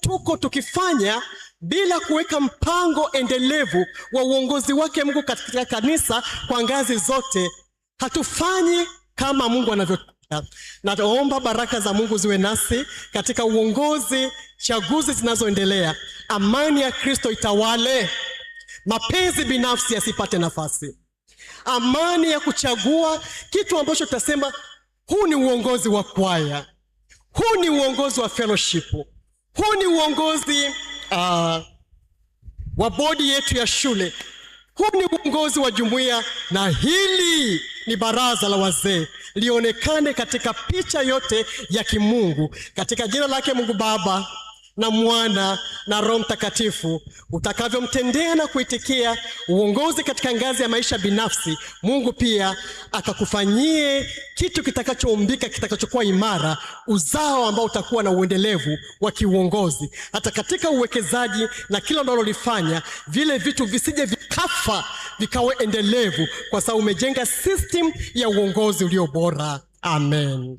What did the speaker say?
tuko tukifanya bila kuweka mpango endelevu wa uongozi wake Mungu katika kanisa kwa ngazi zote, hatufanyi kama Mungu anavyotaka. Naomba baraka za Mungu ziwe nasi katika uongozi, chaguzi zinazoendelea. Amani ya Kristo itawale, mapenzi binafsi yasipate nafasi. Amani ya kuchagua kitu ambacho tutasema huu ni uongozi wa kwaya, huu ni uongozi wa fellowship, huu ni uongozi wa bodi yetu ya shule, huu ni uongozi wa jumuiya, na hili ni baraza la wazee, lionekane katika picha yote ya kimungu, katika jina lake Mungu Baba na Mwana na Roho Mtakatifu. Utakavyomtendea na kuitikia uongozi katika ngazi ya maisha binafsi, Mungu pia akakufanyie kitu kitakachoumbika, kitakachokuwa imara, uzao ambao utakuwa na uendelevu wa kiuongozi hata katika uwekezaji, na kila unalolifanya vile vitu visije vikafa, vikawe endelevu, kwa sababu umejenga system ya uongozi ulio bora. Amen.